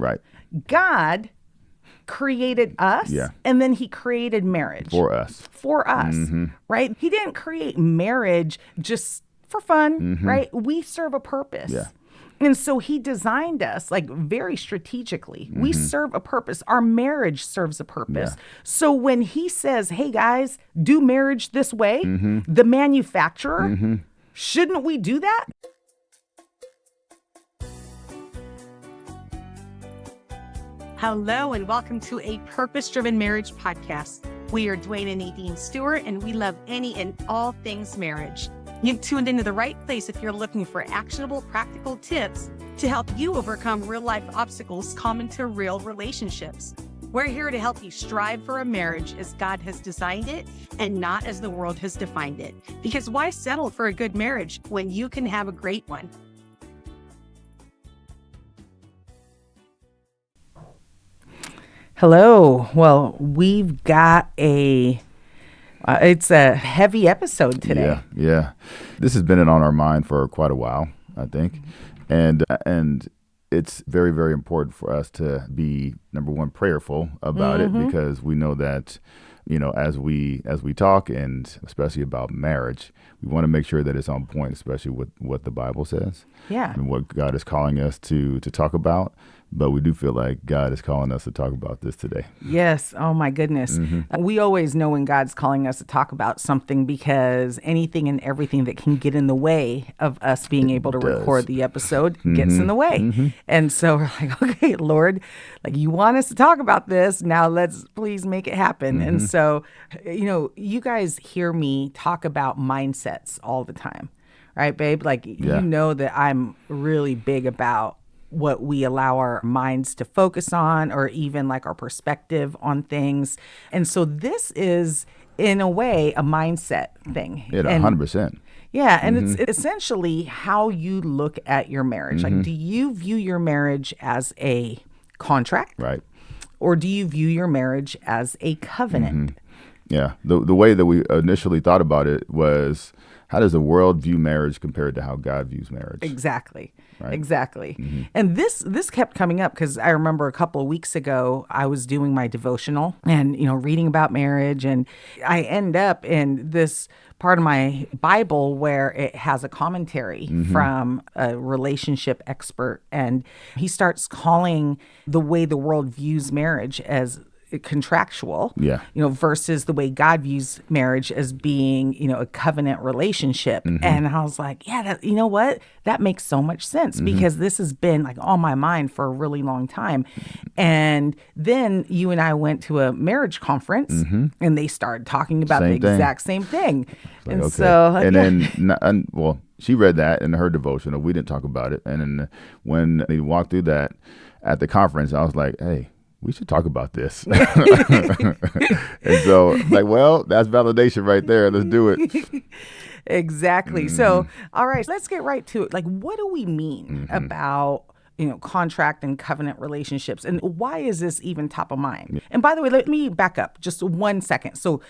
Right. God created us, and then he created marriage. For us. Right? He didn't create marriage just for fun, right? We serve a purpose. Yeah. And so he designed us like very strategically. We serve a purpose. Our marriage serves a purpose. Yeah. So when he says, hey guys, do marriage this way, the manufacturer, shouldn't we do that? Hello and welcome to a Purpose-Driven Marriage podcast. We are Duane and Nadine Stewart, and we love any and all things marriage. You've tuned into the right place if you're looking for actionable, practical tips to help you overcome real-life obstacles common to real relationships. We're here to help you strive for a marriage as God has designed it and not as the world has defined it. Because why settle for a good marriage when you can have a great one? Hello. Well, we've got it's a heavy episode today. Yeah. This has been on our mind for quite a while, I think. And it's very, very important for us to be, number one, prayerful about it, because we know that, as we talk, and especially about marriage, we want to make sure that it's on point, especially with what the Bible says. Yeah. And what God is calling us to talk about. But we do feel like God is calling us to talk about this today. Yes. Oh, my goodness. We always know when God's calling us to talk about something, because anything and everything that can get in the way of us being able to record the episode gets in the way. And so we're like, okay, Lord, like you want us to talk about this. Now let's please make it happen. And so, you guys hear me talk about mindsets all the time. Right, babe? Like, you know that I'm really big about what we allow our minds to focus on, or even like our perspective on things. And so this is, in a way, a mindset thing. Yeah, 100%. Yeah, and it's essentially how you look at your marriage. Like, do you view your marriage as a contract? Right. Or do you view your marriage as a covenant? Yeah. The way that we initially thought about it was, how does the world view marriage compared to how God views marriage? Exactly. Right. Exactly. And this kept coming up because I remember a couple of weeks ago, I was doing my devotional and, reading about marriage. And I end up in this part of my Bible where it has a commentary from a relationship expert. And he starts calling the way the world views marriage as contractual, versus the way God views marriage as being, a covenant relationship. And I was like, you know what? That makes so much sense, because this has been like on my mind for a really long time. And then you and I went to a marriage conference and they started talking about the exact same thing. Like, and okay. so, then, she read that in her devotional. We didn't talk about it. And then when they walked through that at the conference, I was like, hey, we should talk about this. And so, that's validation right there. Let's do it. Exactly. So, all right, let's get right to it. Like, what do we mean about, contract and covenant relationships? And why is this even top of mind? And by the way, let me back up just 1 second. So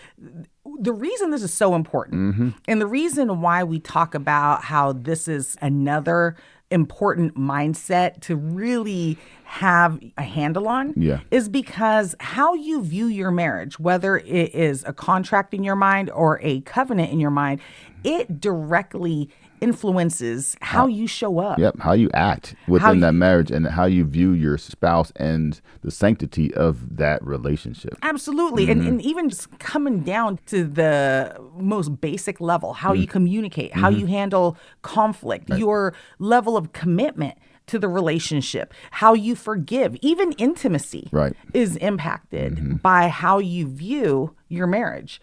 the reason this is so important, and the reason why we talk about how this is another important mindset to really have a handle on is because how you view your marriage, whether it is a contract in your mind or a covenant in your mind, it directly influences how you show up. Yep, how you act within that marriage, and how you view your spouse and the sanctity of that relationship. Absolutely. And even just coming down to the most basic level, how you communicate, how you handle conflict, your level of commitment to the relationship, how you forgive, even intimacy is impacted by how you view your marriage.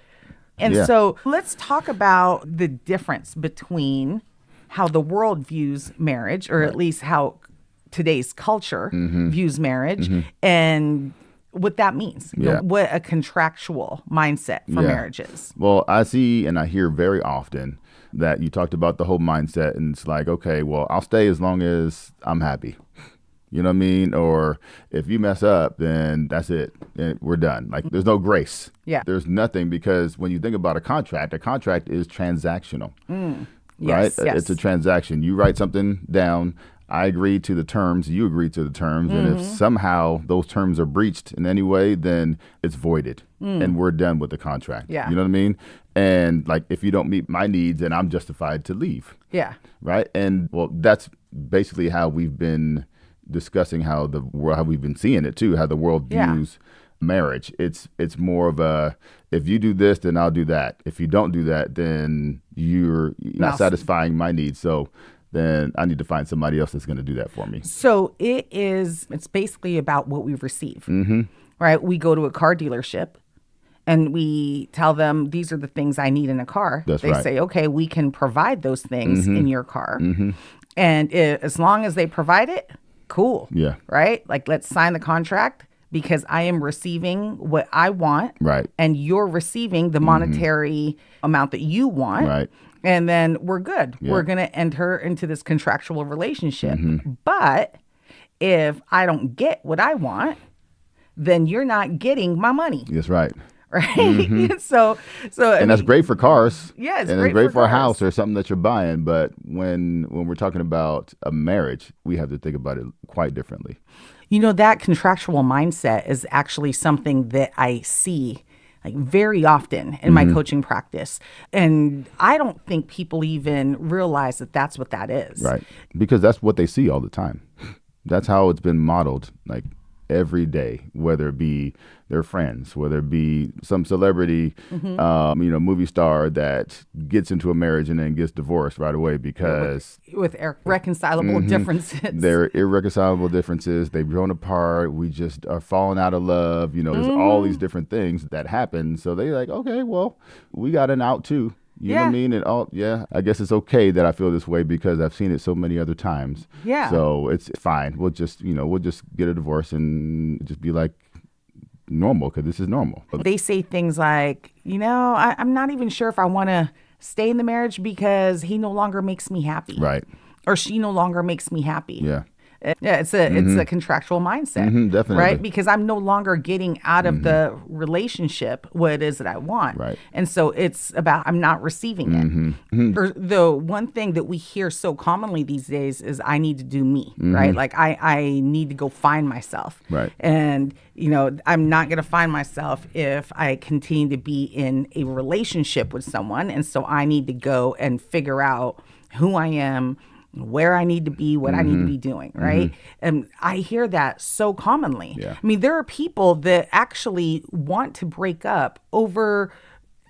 And so let's talk about the difference between how the world views marriage, or at least how today's culture views marriage, and what that means, what a contractual mindset for marriage is. Well, I see and I hear very often that you talked about the whole mindset, and it's like, okay, well, I'll stay as long as I'm happy. You know what I mean? Or if you mess up, then that's it. We're done. Like, there's no grace. Yeah. There's nothing, because when you think about a contract is transactional. Yes, right? Yes. It's a transaction. You write something down. I agree to the terms, you agree to the terms, and if somehow those terms are breached in any way, then it's voided and we're done with the contract. Yeah. You know what I mean? And like, if you don't meet my needs, then I'm justified to leave. Yeah. Right. And well, that's basically how we've been discussing how we've been seeing it too, how the world views marriage. It's more of a, if you do this, then I'll do that. If you don't do that, then you're not satisfying my needs. So then I need to find somebody else that's going to do that for me. So it's basically about what we receive, right? We go to a car dealership and we tell them, these are the things I need in a car. That's they right. say, okay, we can provide those things in your car. And as long as they provide it, cool. Yeah. Right? Like, let's sign the contract because I am receiving what I want. Right. And you're receiving the monetary amount that you want. Right. And then we're good. Yeah. We're going to enter into this contractual relationship. But if I don't get what I want, then you're not getting my money. That's right. Right. So, and that's great for cars. Yeah, it's great for a house or something that you're buying. But when we're talking about a marriage, we have to think about it quite differently. You know, that contractual mindset is actually something that I see like very often in my coaching practice. And I don't think people even realize that that's what that is. Right. Because that's what they see all the time. That's how it's been modeled, like every day, whether it be their friends, whether it be some celebrity, movie star that gets into a marriage and then gets divorced right away because with irreconcilable differences. They're irreconcilable differences. They've grown apart. We just are falling out of love. You know, there's all these different things that happen. So they're like, okay, well, we got an out too. You know what I mean? And I guess it's okay that I feel this way because I've seen it so many other times. Yeah. So it's fine. We'll just get a divorce and just be like normal because this is normal. They say things like, I'm not even sure if I want to stay in the marriage because he no longer makes me happy. Right. Or she no longer makes me happy. Yeah. Yeah, it's a contractual mindset, definitely. Right? Because I'm no longer getting out of the relationship what it is that I want, right? And so it's about I'm not receiving it. Or the one thing that we hear so commonly these days is I need to do me, right? Like I need to go find myself, right? And I'm not going to find myself if I continue to be in a relationship with someone, and so I need to go and figure out who I am, where I need to be, what I need to be doing, right? And I hear that so commonly. Yeah. I mean, there are people that actually want to break up over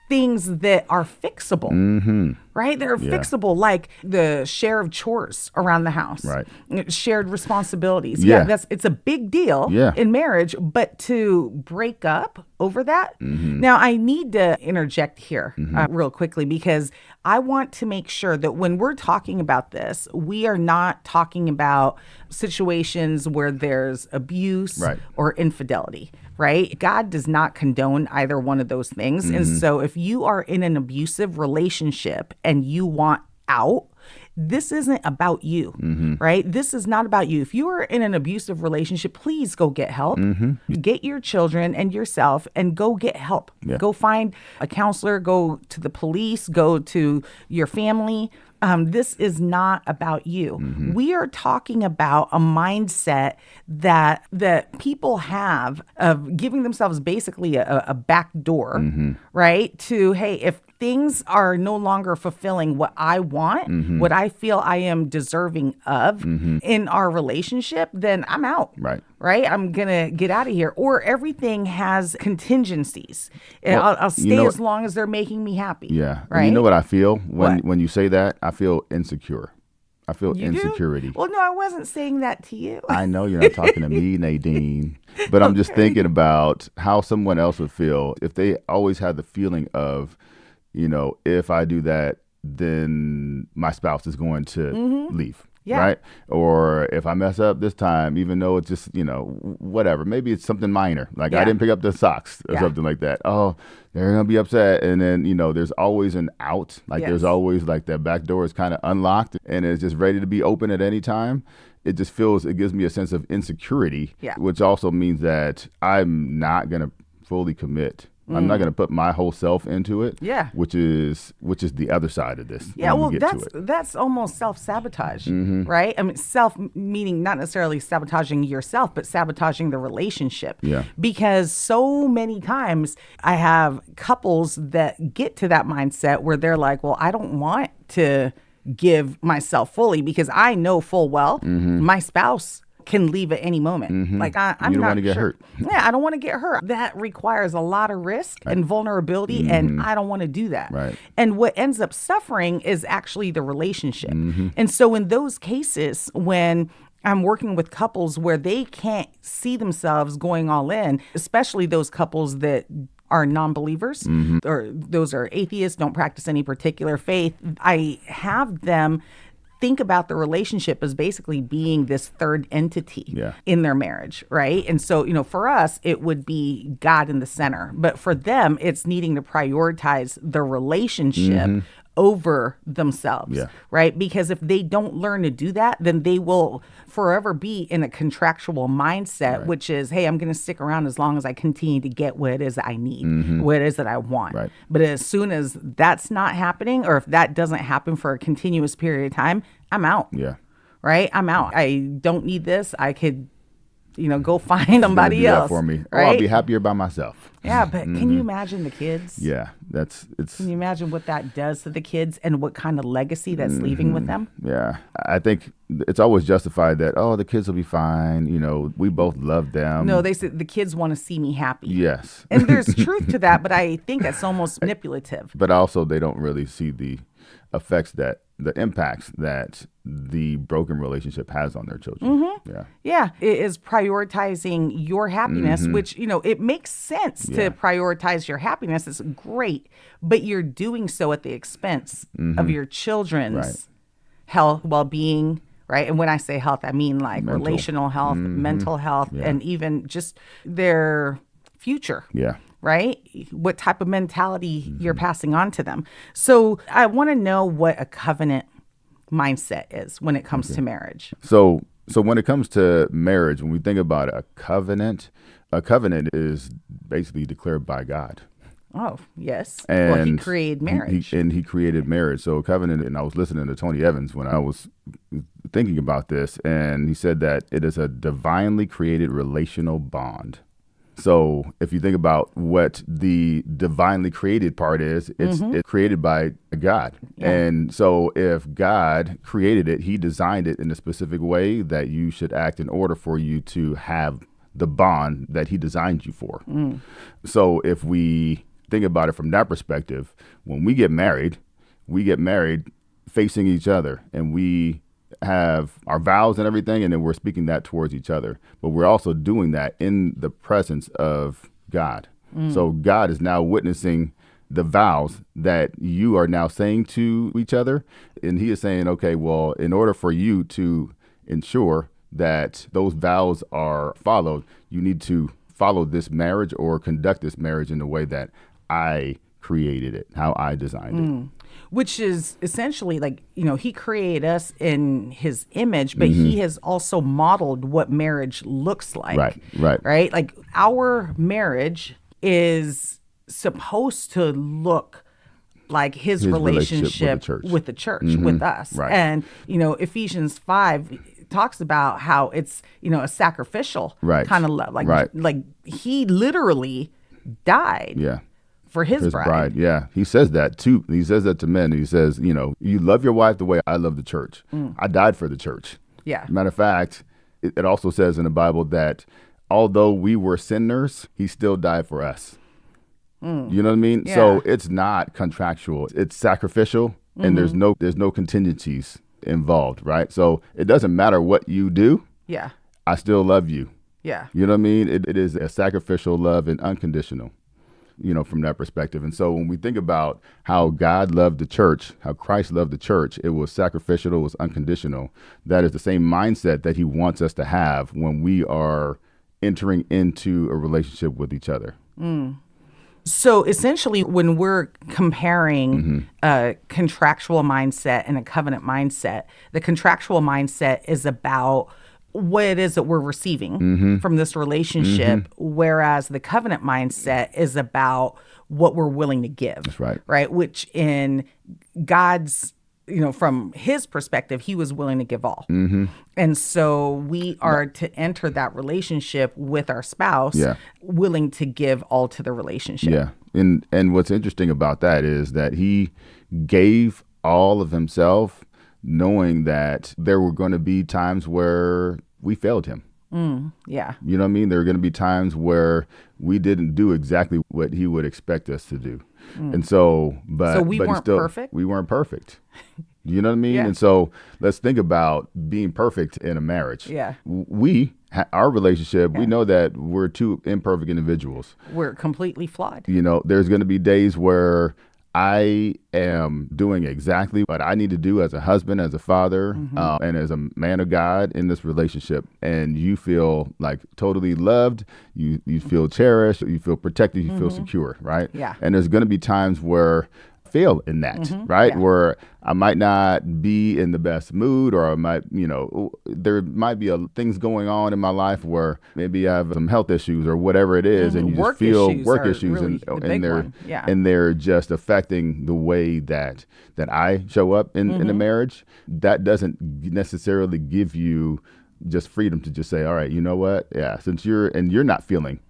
things that are fixable, right? They're fixable, like the share of chores around the house, right? Shared responsibilities. Yeah, it's a big deal in marriage, but to break up over that. Now, I need to interject here real quickly because I want to make sure that when we're talking about this, we are not talking about situations where there's abuse or infidelity. Right? God does not condone either one of those things. And so if you are in an abusive relationship and you want out, this isn't about you, right? This is not about you. If you are in an abusive relationship, please go get help. Get your children and yourself and go get help. Yeah. Go find a counselor, go to the police, go to your family. This is not about you. We are talking about a mindset that people have of giving themselves basically a back door, right? To, hey, if things are no longer fulfilling what I want, what I feel I am deserving of in our relationship, then I'm out. Right? I'm going to get out of here. Or everything has contingencies. Well, I'll stay as long as they're making me happy. Yeah. Right? And you know what I feel when you say that? I feel insecure. I feel insecurity. Well, no, I wasn't saying that to you. I know you're not talking to me, Nadine, but I'm just thinking about how someone else would feel if they always had the feeling of, if I do that, then my spouse is going to leave. Yeah. Right. Or if I mess up this time, even though it's just, whatever, maybe it's something minor, like I didn't pick up the socks or something like that. Oh, they're going to be upset. And then, there's always an out. Like there's always like that back door is kind of unlocked and it's just ready to be open at any time. It gives me a sense of insecurity, which also means that I'm not going to fully commit I'm not going to put my whole self into it. Yeah. Which is the other side of this. Yeah, well, when we get to it. that's almost self-sabotage, right? I mean, self meaning not necessarily sabotaging yourself, but sabotaging the relationship. Yeah. Because so many times I have couples that get to that mindset where they're like, well, I don't want to give myself fully because I know full well my spouse can leave at any moment. Like I'm You don't not want to get sure. hurt. Yeah, I don't want to get hurt. That requires a lot of risk and vulnerability, and I don't want to do that. Right. And what ends up suffering is actually the relationship. And so in those cases, when I'm working with couples where they can't see themselves going all in, especially those couples that are non-believers or those are atheists, don't practice any particular faith, I have them think about the relationship as basically being this third entity in their marriage, right? And so, for us, it would be God in the center. But for them, it's needing to prioritize the relationship over themselves, right? Because if they don't learn to do that, then they will forever be in a contractual mindset, which is, hey, I'm going to stick around as long as I continue to get what it is that I need, what it is that I want. Right. But as soon as that's not happening, or if that doesn't happen for a continuous period of time, I'm out. Yeah. Right? I'm out. I don't need this. I could, go find somebody Do that else for me. Right? Or I'll be happier by myself. Yeah, but can you imagine the kids? Yeah, Can you imagine what that does to the kids and what kind of legacy that's leaving with them? Yeah, I think it's always justified that, the kids will be fine. We both love them. No, they said the kids want to see me happy. Yes. And there's truth to that, but I think that's almost manipulative. But also they don't really see the effects the impacts that the broken relationship has on their children. Yeah, it is prioritizing your happiness, which, it makes sense to prioritize your happiness. It's great, but you're doing so at the expense of your children's health, well-being, right? And when I say health, I mean like relational health, mental health, and even just their future. Yeah. Right? What type of mentality you're passing on to them. So I want to know what a covenant mindset is when it comes to marriage. So when it comes to marriage, when we think about a covenant is basically declared by God. Oh, yes. And well, he created marriage. He created marriage. So a covenant, and I was listening to Tony Evans when I was thinking about this, and he said that it is a divinely created relational bond. So if you think about what the divinely created part is, it's created by God. Yeah. And so if God created it, he designed it in a specific way that you should act in order for you to have the bond that he designed you for. So if we think about it from that perspective, when we get married facing each other, and we have our vows and everything, and then we're speaking that towards each other, but we're also doing that in the presence of God. So God is now witnessing the vows that you are now saying to each other, and he is saying, okay, well, in order for you to ensure that those vows are followed, you need to follow this marriage or conduct this marriage in the way that I created it, how I designed it. Which is essentially like, he created us in his image, but he has also modeled what marriage looks like. Right? Like our marriage is supposed to look like his relationship with the church, with us. Right. And, Ephesians 5 talks about how it's, a sacrificial kind of love. Like he literally died. Yeah. For his bride. Yeah. He says that too. He says that to men. He says, you love your wife the way I love the church. I died for the church. Yeah. Matter of fact, it also says in the Bible that although we were sinners, he still died for us. You know what I mean? Yeah. So it's not contractual. It's sacrificial, and there's no contingencies involved, right? So it doesn't matter what you do. Yeah. I still love you. Yeah. You know what I mean? It is a sacrificial love and unconditional. From that perspective. And so when we think about how God loved the church, how Christ loved the church, it was sacrificial, it was unconditional. That is the same mindset that he wants us to have when we are entering into a relationship with each other. So essentially, when we're comparing a contractual mindset and a covenant mindset, the contractual mindset is about what it is that we're receiving from this relationship, whereas the covenant mindset is about what we're willing to give. That's right. Right? Which in God's, from his perspective, he was willing to give all. And so we are to enter that relationship with our spouse, willing to give all to the relationship. Yeah. And what's interesting about that is that he gave all of himself, knowing that there were going to be times where we failed him. Yeah. You know what I mean? There are going to be times where we didn't do exactly what he would expect us to do. And so, but we but weren't still, perfect? We weren't perfect. You know what I mean? Yeah. And so let's think about being perfect in a marriage. Yeah. Our relationship, we know that we're two imperfect individuals. We're completely flawed. There's going to be days where I am doing exactly what I need to do as a husband, as a father, and as a man of God in this relationship. And you feel like totally loved, you feel cherished, you feel protected, you feel secure, right? Yeah. And there's going to be times where I fail in that, right? Yeah. Where I might not be in the best mood, or I might, there might be things going on in my life where maybe I have some health issues or whatever it is, and you just feel work issues, and they're just affecting the way that I show up in the marriage. That doesn't necessarily give you just freedom to just say, all right, you know what? Yeah, since you're not feeling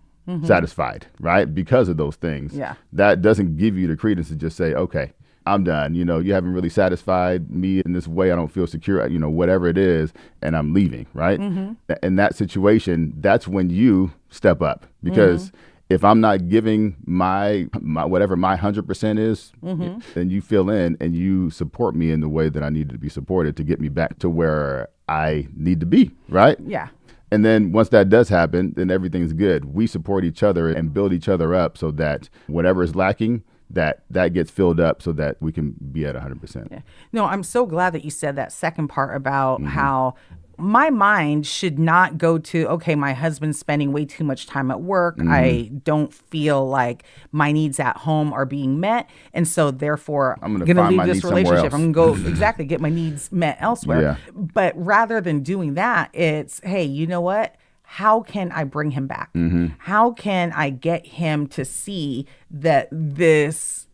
satisfied, right? Because of those things. Yeah. That doesn't give you the credence to just say, okay, I'm done. You haven't really satisfied me in this way. I don't feel secure, whatever it is, and I'm leaving, right? In that situation, that's when you step up, because if I'm not giving my whatever my 100% is, then you fill in and you support me in the way that I need to be supported to get me back to where I need to be, right? Yeah. And then once that does happen, then everything's good. We support each other and build each other up so that whatever is lacking, that gets filled up so that we can be at 100%. Yeah. No, I'm so glad that you said that second part about how my mind should not go to, okay, my husband's spending way too much time at work. I don't feel like my needs at home are being met. And so therefore, I'm going to leave this relationship. I'm going to go get my needs met elsewhere. Yeah. But rather than doing that, it's, hey, you know what? How can I bring him back? How can I get him to see that this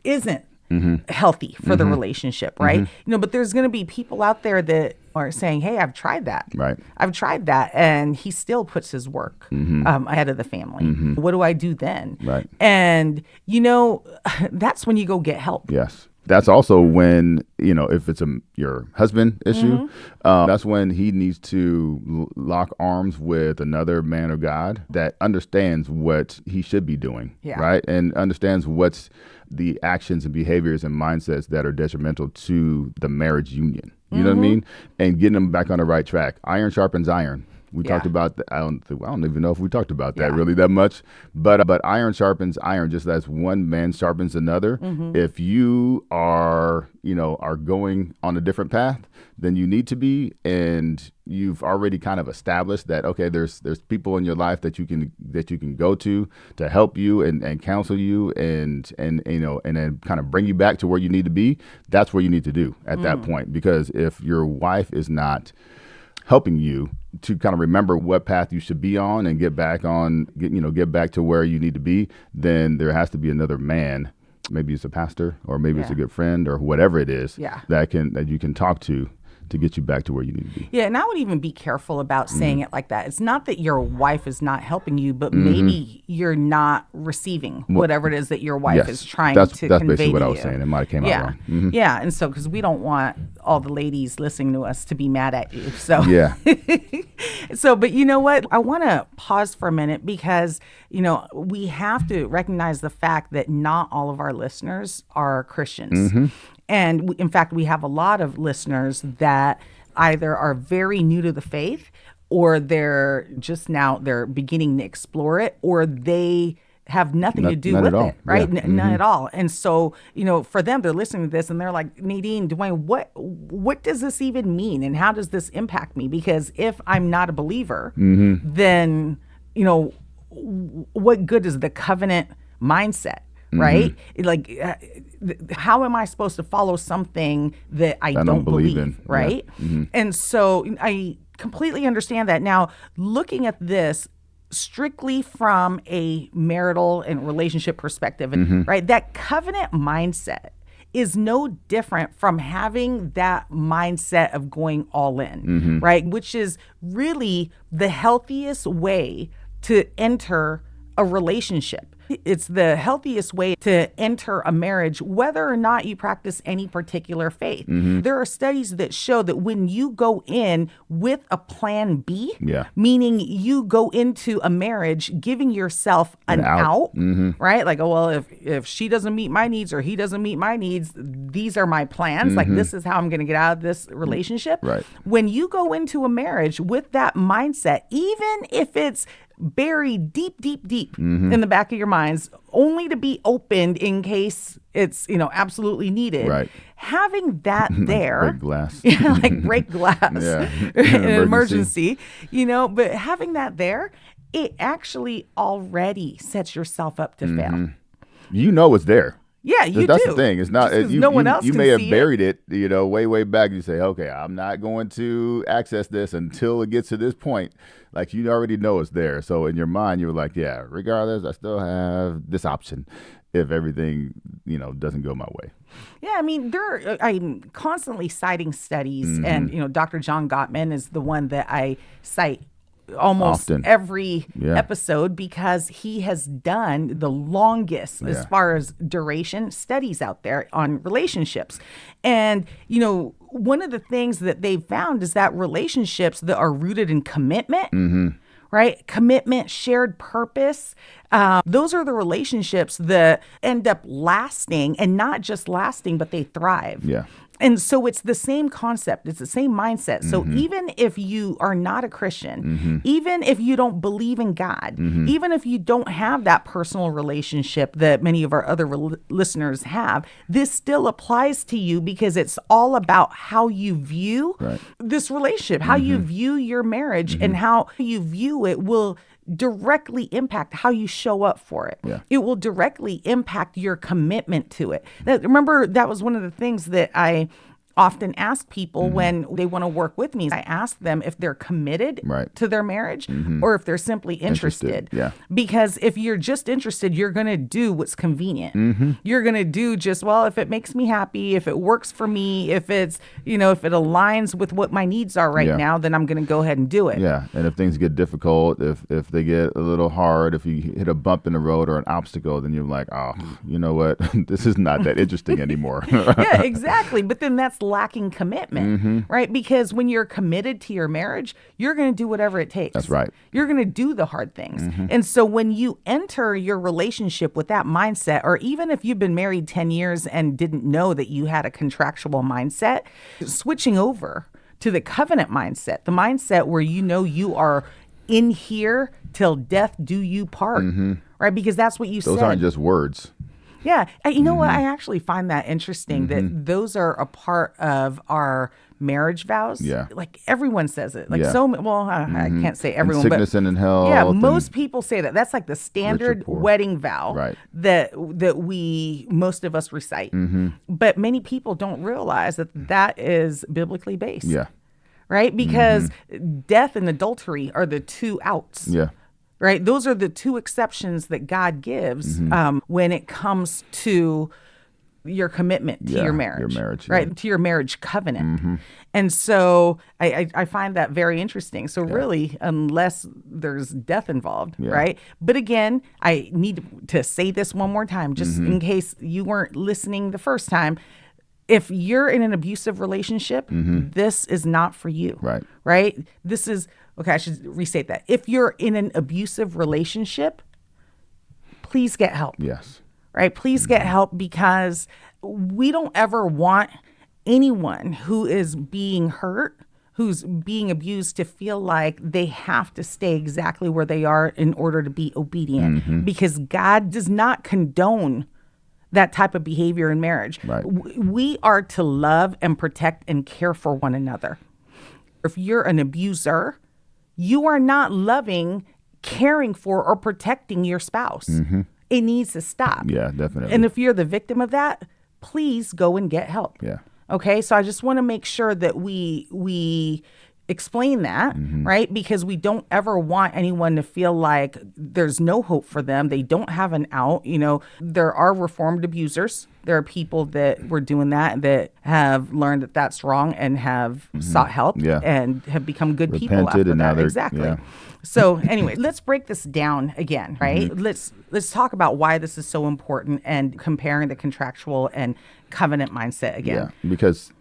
isn't healthy for the relationship, right? But there's going to be people out there that are saying, hey, I've tried that. Right. I've tried that. And he still puts his work ahead of the family. What do I do then? Right. And, that's when you go get help. Yes. That's also when, if it's your husband issue, that's when he needs to lock arms with another man of God that understands what he should be doing, right? And understands what's the actions and behaviors and mindsets that are detrimental to the marriage union. You know what I mean? And getting them back on the right track. Iron sharpens iron. We talked about that. I don't even know if we talked about that really that much. But iron sharpens iron, just as one man sharpens another. If you are going on a different path than you need to be, and you've already kind of established that, okay, there's people in your life that you can go to help you and counsel you and then kind of bring you back to where you need to be. That's what you need to do at that point, because if your wife is not helping you to kind of remember what path you should be on and get back to where you need to be, then there has to be another man. Maybe it's a pastor, or maybe it's a good friend, or whatever it is that you can talk to get you back to where you need to be. Yeah, and I would even be careful about saying it like that. It's not that your wife is not helping you, but maybe you're not receiving whatever it is that your wife is trying to convey to you. That's basically what I was saying. It might have came out wrong. Yeah, and so because we don't want all the ladies listening to us to be mad at you. So yeah. So, but you know what? I want to pause for a minute because, we have to recognize the fact that not all of our listeners are Christians. And in fact, we have a lot of listeners that either are very new to the faith, or they're beginning to explore it, or they have nothing to do with it, right? Yeah. None at all. And so, for them, they're listening to this and they're like, Nadine, Duane, what does this even mean? And how does this impact me? Because if I'm not a believer, then, what good is the covenant mindset? Right? Like, how am I supposed to follow something that I don't believe in? Right? And so I completely understand that. Now, looking at this strictly from a marital and relationship perspective, and right, that covenant mindset is no different from having that mindset of going all in, right? Which is really the healthiest way to enter a relationship. It's the healthiest way to enter a marriage, whether or not you practice any particular faith. There are studies that show that when you go in with a plan B, meaning you go into a marriage giving yourself an out, right? Like, oh, well, if she doesn't meet my needs or he doesn't meet my needs, these are my plans. Like, this is how I'm going to get out of this relationship. Right. When you go into a marriage with that mindset, even if it's buried deep in the back of your minds, only to be opened in case it's, absolutely needed. Right. Having that there, break glass. like break glass in an emergency, but having that there, it actually already sets yourself up to fail. It's there. Yeah, you That's do. the thing. It's not. No one else you can may have see buried it, way back. You say, okay, I'm not going to access this until it gets to this point. Like, you already know it's there. So in your mind, you're like, yeah, regardless, I still have this option if everything, doesn't go my way. Yeah, I mean, I'm constantly citing studies, and Dr. John Gottman is the one that I cite almost often. Every episode, because he has done the longest as far as duration studies out there on relationships. And, one of the things that they've found is that relationships that are rooted in commitment, right? Commitment, shared purpose. Those are the relationships that end up lasting, and not just lasting, but they thrive. Yeah. And so it's the same concept. It's the same mindset. So even if you are not a Christian, even if you don't believe in God, even if you don't have that personal relationship that many of our other listeners have, this still applies to you, because it's all about how you view this relationship, how you view your marriage, and how you view it will directly impact how you show up for it. Yeah. It will directly impact your commitment to it. Remember, that was one of the things that I often ask people when they want to work with me. I ask them if they're committed to their marriage or if they're simply interested. Yeah. Because if you're just interested, you're going to do what's convenient. You're going to do just, well, if it makes me happy, if it works for me, if it's, if it aligns with what my needs are right now, then I'm going to go ahead and do it. Yeah. And if things get difficult, if they get a little hard, if you hit a bump in the road or an obstacle, then you're like, oh, you know what? This is not that interesting anymore. Yeah, exactly. But then that's lacking commitment, right? Because when you're committed to your marriage, you're going to do whatever it takes. That's right. You're going to do the hard things. And so when you enter your relationship with that mindset, or even if you've been married 10 years and didn't know that you had a contractual mindset, switching over to the covenant mindset, the mindset where you are in here till death do you part, right? Because that's what you said. Those aren't just words. Yeah. And you know what? I actually find that interesting that those are a part of our marriage vows. Yeah. Like, everyone says it. Like, I can't say everyone, in sickness and in health. Yeah, most people say that. That's like the standard wedding vow that most of us recite. But many people don't realize that is biblically based. Yeah. Right? Because death and adultery are the two outs. Yeah. Right? Those are the two exceptions that God gives when it comes to your commitment to your marriage. Right? To your marriage covenant. And so I find that very interesting. So really, unless there's death involved, right? But again, I need to say this one more time, just in case you weren't listening the first time. If you're in an abusive relationship, this is not for you. Right. Right? This is, okay, I should restate that. If you're in an abusive relationship, please get help. Yes. Right? Please get help, because we don't ever want anyone who is being hurt, who's being abused, to feel like they have to stay exactly where they are in order to be obedient, because God does not condone that type of behavior in marriage. Right. We are to love and protect and care for one another. If you're an abuser, you are not loving, caring for, or protecting your spouse. It needs to stop. Yeah, definitely. And if you're the victim of that, please go and get help. Yeah. Okay, so I just want to make sure that we explain that, right? Because we don't ever want anyone to feel like there's no hope for them. They don't have an out. There are reformed abusers. There are people that were doing that have learned that that's wrong and have sought help and have become good people Repented, after and now that. they're- Exactly. yeah. So anyway, let's break this down again, right? Let's talk about why this is so important and comparing the contractual and covenant mindset again. Yeah, because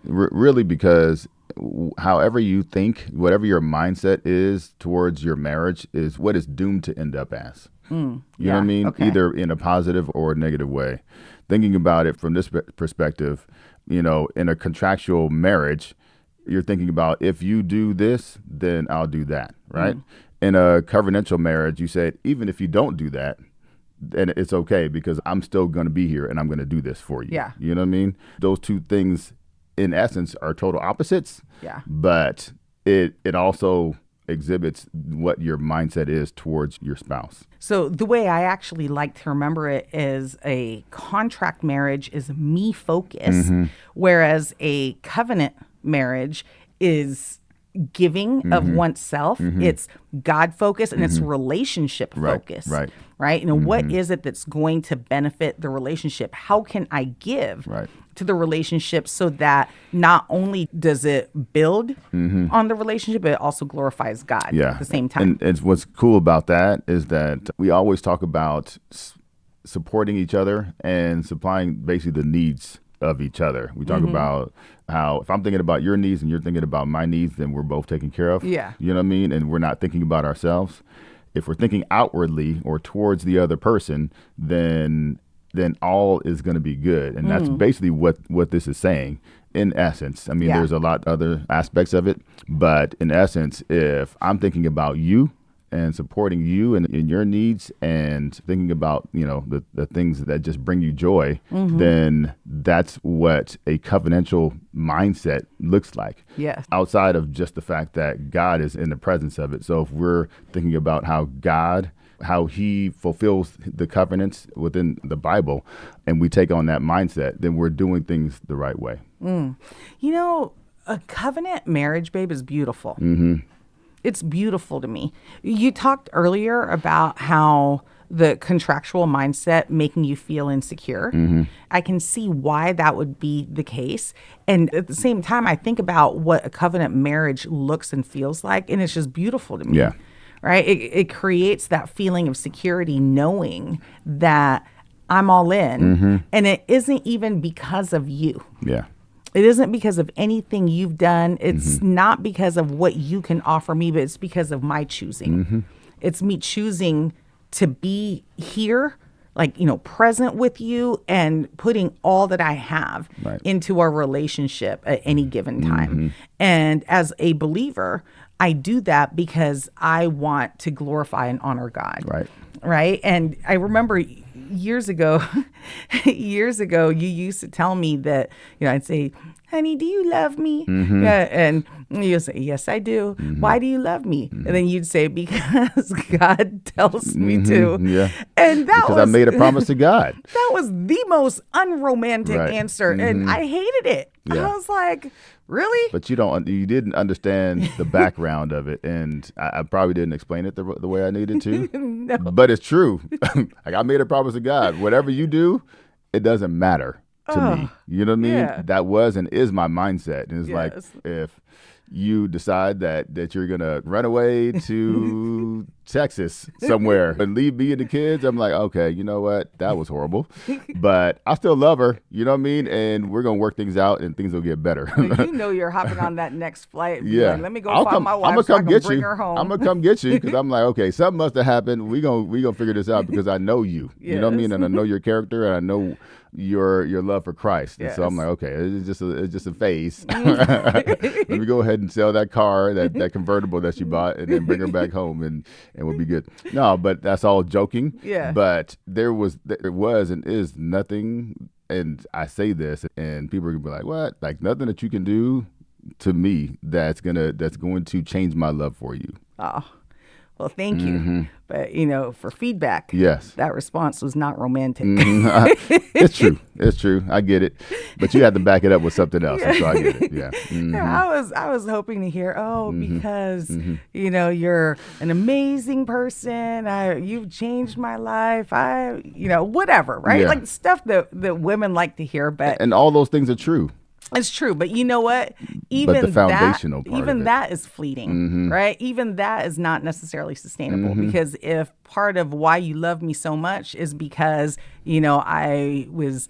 however you think, whatever your mindset is towards your marriage is what it's doomed to end up as. You know what I mean? Okay. Either in a positive or a negative way. Thinking about it from this perspective, in a contractual marriage, you're thinking about if you do this, then I'll do that, right? In a covenantal marriage, you said, even if you don't do that, then it's okay because I'm still going to be here and I'm going to do this for you. Yeah. You know what I mean? Those two things, in essence, are total opposites. Yeah. But it also exhibits what your mindset is towards your spouse. So the way I actually like to remember it is a contract marriage is me focused, whereas a covenant marriage is giving of oneself. It's God focused and it's relationship focused. Right. What is it that's going to benefit the relationship? How can I give to the relationship so that not only does it build on the relationship, but it also glorifies God at the same time. And what's cool about that is that we always talk about supporting each other and supplying basically the needs of each other. We talk about how if I'm thinking about your needs and you're thinking about my needs, then we're both taken care of. Yeah. You know what I mean? And we're not thinking about ourselves. If we're thinking outwardly or towards the other person, then all is going to be good. And that's basically what this is saying in essence. I mean, there's a lot other aspects of it, but in essence, if I'm thinking about you and supporting you and in your needs and thinking about, the things that just bring you joy, then that's what a covenantal mindset looks like. Yes. Outside of just the fact that God is in the presence of it. So if we're thinking about how he fulfills the covenants within the Bible and we take on that mindset, then we're doing things the right way. A covenant marriage, babe, is beautiful. It's beautiful to me. You talked earlier about how the contractual mindset making you feel insecure. I can see why that would be the case. And at the same time, I think about what a covenant marriage looks and feels like, and it's just beautiful to me. Yeah. Right? It creates that feeling of security knowing that I'm all in. And it isn't even because of you. Yeah. It isn't because of anything you've done. It's not because of what you can offer me, but it's because of my choosing. It's me choosing to be here, present with you and putting all that I have into our relationship at any given time. And as a believer, I do that because I want to glorify and honor God. Right. And I remember years ago, you used to tell me that, I'd say, honey, do you love me? Yeah, and you'd say, yes, I do. Why do you love me? And then you'd say, because God tells me to. Yeah. And because I made a promise to God. That was the most unromantic answer. And I hated it. Yeah. I was like, really? But you didn't understand the background of it. And I probably didn't explain it the way I needed to. No. But it's true. I made a promise to God. Whatever you do, it doesn't matter to me. You know what I mean? Yeah. That was and is my mindset. And it's like, Yes. if you decide that you're going to run away to Texas somewhere and leave me and the kids, I'm like, okay, you know what? That was horrible. But I still love her, you know what I mean? And we're going to work things out and things will get better. You're hopping on that next flight. Yeah. Let me go find my wife I'm gonna so I come can get bring you. her home. I'm going to come get you because I'm like, okay, something must have happened. We gonna figure this out because I know you. You know what I mean? And I know your character and I know your love for Christ. And so I'm like, okay, it's just a phase. Let me go ahead and sell that car, that convertible that she bought, and then bring her back home, and we'll be good. No, but that's all joking. Yeah. But there was and is nothing, and I say this, and people are gonna be like, what? Like nothing that you can do to me that's going to change my love for you. Oh, well, thank you. But, for feedback, Yes. that response was not romantic. It's true. It's true. I get it. But you had to back it up with something else. And so I get it. Yeah. Yeah, I was hoping to hear, because, you're an amazing person. You've changed my life. Whatever, right? Yeah. Like stuff that women like to hear. But And all those things are true. it's true, but you know what? Even the foundational part of it. that is fleeting, right? Even that is not necessarily sustainable because if part of why you love me so much is because, I was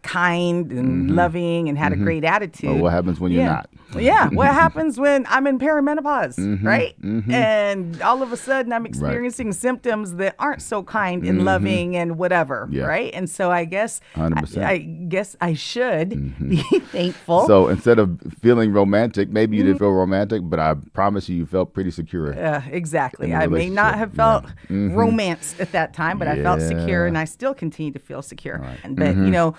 kind and loving and had a great attitude. Or what happens when you're not? Yeah. What happens when I'm in perimenopause, right? And all of a sudden I'm experiencing symptoms that aren't so kind and loving and whatever, right? And so I guess 100%. I guess I should be thankful. So instead of feeling romantic, maybe you didn't feel romantic, but I promise you felt pretty secure. Exactly. in the I may not have felt relationship. romanced at that time, but I felt secure, Yeah. and I still continue to feel secure. But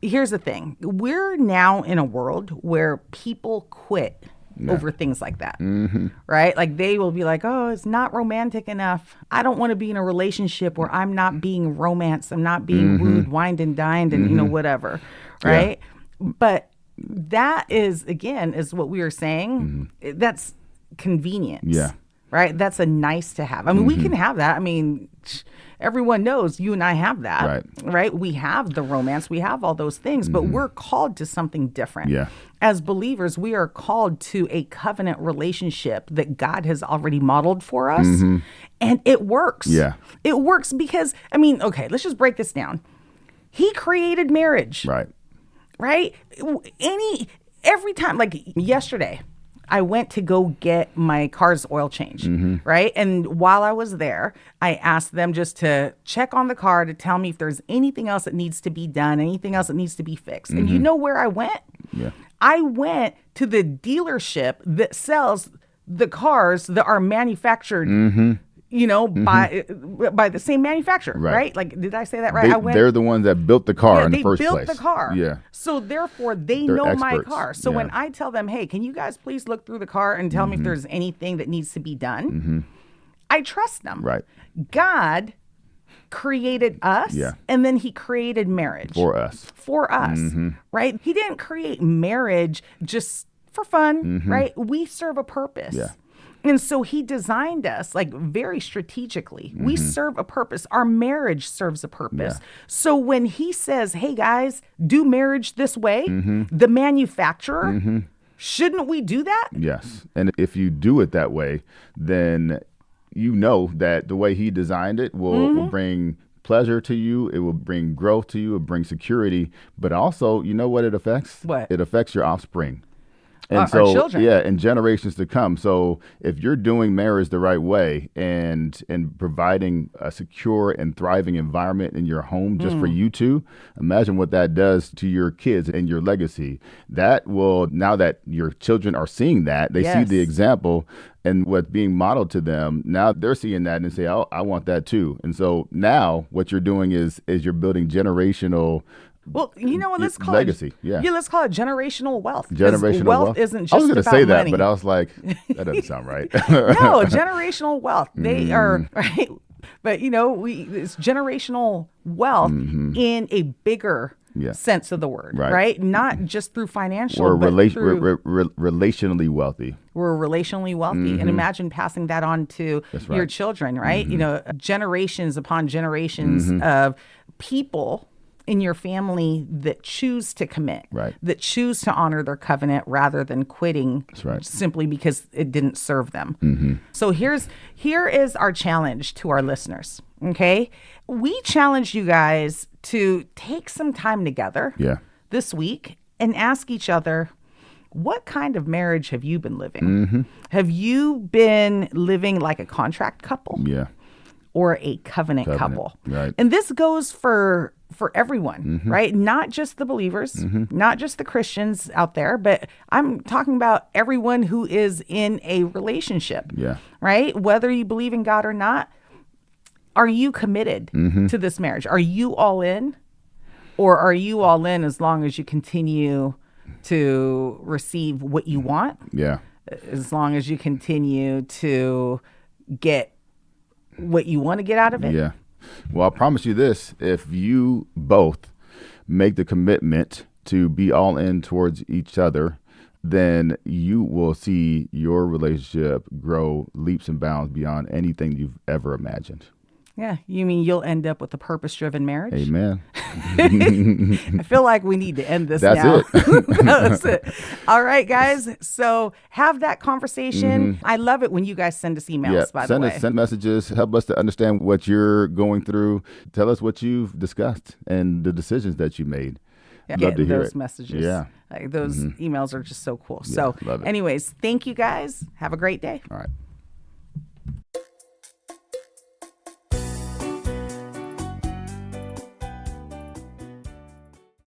here's the thing. We're now in a world where people quit over things like that, right? Like they will be like, oh, it's not romantic enough. I don't want to be in a relationship where I'm not being romanced. I'm not being wooed, wined and dined and, whatever, right? But that is, again, is what we were saying. That's convenience. Yeah. Right? That's a nice to have. I mean, we can have that. I mean, everyone knows you and I have that, right? We have the romance. We have all those things, but we're called to something different. Yeah. As believers, we are called to a covenant relationship that God has already modeled for us. And it works. Yeah. It works because, okay, let's just break this down. He created marriage. Right? Every time, like yesterday, I went to go get my car's oil changed, right? And while I was there, I asked them just to check on the car to tell me if there's anything else that needs to be done, anything else that needs to be fixed. And you know where I went? Yeah. I went to the dealership that sells the cars that are manufactured, by the same manufacturer, right? Like, did I say that right? They're the ones that built the car in the first place. They built the car. Yeah. So therefore, they They're know my experts. car. So when I tell them, hey, can you guys please look through the car and tell me if there's anything that needs to be done? I trust them. Right. God created us, and then he created marriage. For us. Right? He didn't create marriage just for fun, right? We serve a purpose. Yeah. And so he designed us like very strategically. We serve a purpose. Our marriage serves a purpose. Yeah. So when he says, hey guys, do marriage this way, the manufacturer, shouldn't we do that? Yes. And if you do it that way, then you know that the way he designed it will bring pleasure to you. It will bring growth to you. It will bring security. But also, you know what it affects? What? It affects your offspring. And our children. Yeah, and generations to come. So if you're doing marriage the right way and providing a secure and thriving environment in your home just for you two, imagine what that does to your kids and your legacy. That will, now that your children are seeing that, they see the example and what's being modeled to them, now they're seeing that and say, oh, I want that too. And so now what you're doing is you're building generational Well, you know what? Let's call legacy. it let's call it generational wealth. Generational wealth isn't just I was going to say that, money. but I was like, that doesn't sound right. No, generational wealth. They are right, but it's generational wealth in a bigger sense of the word, right? Not just through financial, We're but through relationally wealthy. We're relationally wealthy, and imagine passing that on to your children, right? Generations upon generations of people in your family that choose to commit, that choose to honor their covenant rather than quitting simply because it didn't serve them. So here is our challenge to our listeners, okay? We challenge you guys to take some time together this week and ask each other, what kind of marriage have you been living? Have you been living like a contract couple? Or a covenant couple? Right. And this goes for everyone, right? Not just the believers, not just the Christians out there, but I'm talking about everyone who is in a relationship, right? Whether you believe in God or not, are you committed to this marriage? Are you all in? Or are you all in as long as you continue to receive what you want? As long as you continue to get what you want to get out of it. Yeah. Well, I promise you this, if you both make the commitment to be all in towards each other, then you will see your relationship grow leaps and bounds beyond anything you've ever imagined. Yeah. You mean you'll end up with a purpose-driven marriage? Amen. I feel like we need to end this That's now. it. That's it. All right, guys. So have that conversation. I love it when you guys send us emails, by the way. Send messages. Help us to understand what you're going through. Tell us what you've discussed and the decisions that you made. Love to hear those it. messages. Yeah. Like those emails are just so cool. Yeah, So love it. anyways, thank you guys. Have a great day. All right.